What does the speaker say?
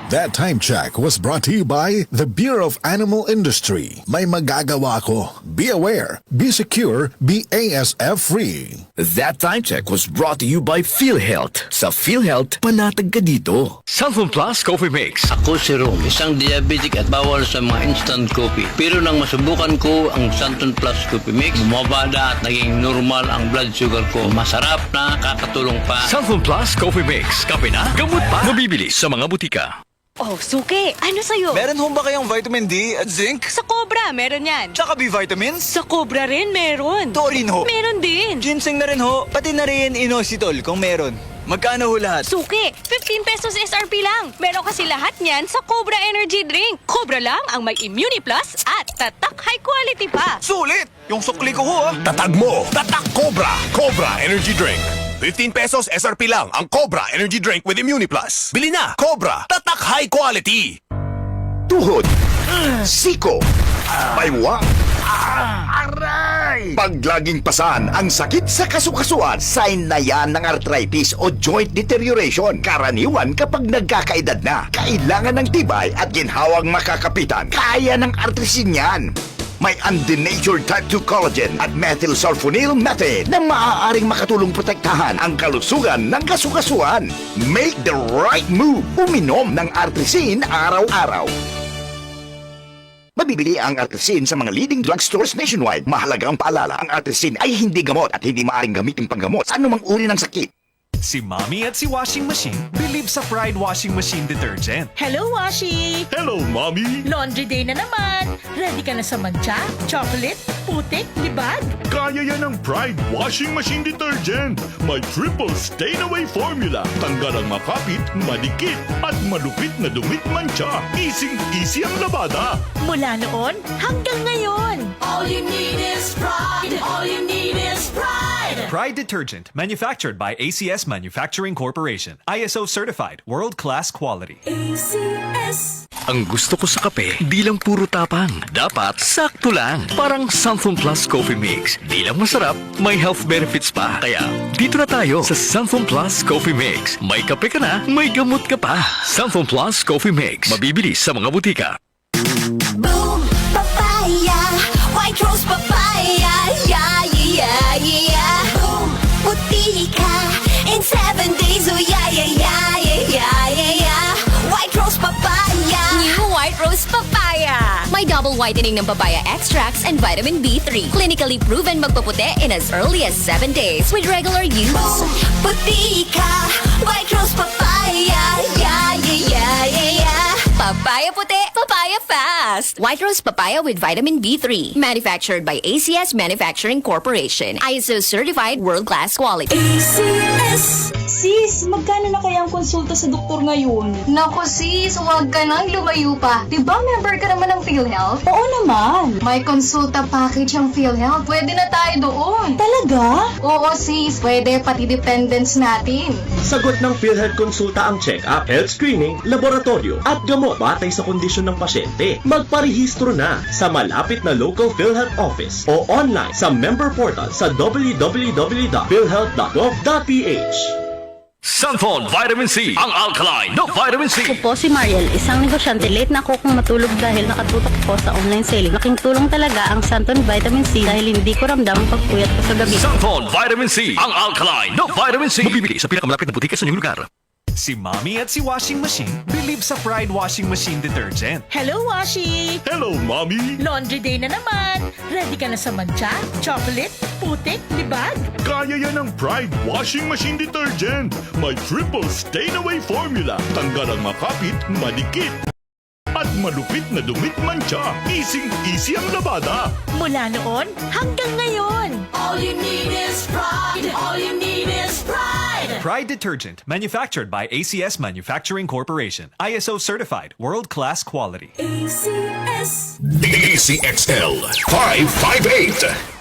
That time check was brought to you by the Bureau of Animal Industry. May magagawa ko. Be aware, be secure, be ASF free. That time check was brought to you by PhilHealth. Sa PhilHealth, panatag ka dito. Sunflower Plus Coffee Mix. Ako si Rom, isang diabetic at bawal sa mga instant coffee. Pero nang masubukan ko ang Santon Plus Coffee Mix, bumabada at naging normal ang blood sugar ko. Masarap na, kakatulong pa. Sunflower Plus Coffee Mix. Kape na, gamot pa. Mabibili sa mga butika. Oh, Suki, ano sa'yo? Meron ho ba kayong vitamin D at zinc? Sa Cobra, meron yan. Tsaka B vitamins? Sa Cobra rin, meron. Taurine ho? Meron din. Ginseng na rin ho, pati na rin inositol kung meron. Magkano ho lahat? Suki, 15 pesos SRP lang. Meron kasi lahat niyan sa Cobra Energy Drink. Cobra lang ang may Immuni Plus at tatak high quality pa. Sulit! Yung sukli ko ho Tatag mo! Tatak Cobra! Cobra Energy Drink. 15 pesos SRP lang ang Cobra Energy Drink with Immuni Plus. Bili na! Cobra! Tatak high quality! Tuhod, siko, baywang, aray! Pag laging pasan ang sakit sa kasukasuan, sign na yan ng arthritis o joint deterioration. Karaniwan kapag nagkakaedad na, kailangan ng tibay at ginhawang makakapitan. Kaya ng artrisin yan. May undenatured type 2 collagen at methylsulfonyl methane na maaaring makatulong protektahan ang kalusugan ng kasukasuan. Make the right move. Uminom ng artrisin araw-araw. Mabibili ang artrisin sa mga leading drugstores nationwide. Mahalagang paalala, ang artrisin ay hindi gamot at hindi maaaring gamitin panggamot sa anumang uri ng sakit. Si Mommy at si Washing Machine believe sa Pride Washing Machine Detergent. Hello, Washi! Hello, Mommy! Laundry day na naman! Ready ka na sa mancha, chocolate, putik, libag? Kaya yan ang Pride Washing Machine Detergent. May triple stain-away formula. Tanggal ang makapit, madikit, at malupit na dumit mancha. Easy ang labada. Mula noon hanggang ngayon. All you need is pride. All you need is pride. Pride Detergent, manufactured by ACS Manufacturing Corporation. ISO certified, world-class quality. ACS. Ang gusto ko sa kape, di lang puro tapang. Dapat sakto lang. Parang Sunflower Plus Coffee Mix. Di lang masarap, may health benefits pa. Kaya, dito na tayo sa Sunflower Plus Coffee Mix. May kape ka na, may gamot ka pa. Sunflower Plus Coffee Mix. Mabibili sa mga butika. Boom, papaya. White rose papaya. Yeah, yeah, yeah. Boom, puti ka. In 7 days, oh yeah, yeah, yeah, yeah, yeah, yeah. White rose papaya. New White Rose Papaya. May double whitening ng papaya extracts and vitamin B3. Clinically proven magpaputi in as early as 7 days with regular use. Boom, puti ka. White rose papaya. Yeah, yeah, yeah, yeah, yeah. Papaya puti, papaya fast. White Rose Papaya with vitamin B3. Manufactured by ACS Manufacturing Corporation. ISO certified world-class quality. ACS. Sis, magkano na kaya ang konsulta sa doktor ngayon? Naku sis, huwag ka nang lumayo pa. Diba member ka naman ng PhilHealth? Oo naman. May konsulta package ang PhilHealth. Pwede na tayo doon. Talaga? Oo sis, pwede pati dependents natin. Sagot ng PhilHealth Konsulta ang check-up, health screening, laboratorio at gamot batay sa kondisyon ng pasyente. Magparehistro na sa malapit na local PhilHealth office o online sa member portal sa www.philhealth.gov.ph. Sunflower Vitamin C, ang alkaline na vitamin C. Ako po si Mariel, isang negosyante. Late na ako kung matulog dahil nakatutok po sa online selling. Laking tulong talaga ang Santon Vitamin C dahil hindi ko ramdam ang pagpuyat ko sa gabi. Sunflower Vitamin C, ang alkaline na vitamin C. Mabibili sa pinakamalapit na butika sa inyong lugar. Si Mommy at si Washing Machine believe sa Pride Washing Machine Detergent. Hello, Washi! Hello, Mommy! Laundry day na naman. Ready ka na sa mancha, chocolate, putik, libag? Kaya yan ang Pride Washing Machine Detergent. May triple stain-away formula. Tanggal ang makapit, madikit, at malupit na dumit mancha. Easy ang labada. Mula noon hanggang ngayon. All you need is pride. All you need is pride. Pride Detergent, manufactured by ACS Manufacturing Corporation. ISO certified, world-class quality. ACS. ACXL 558.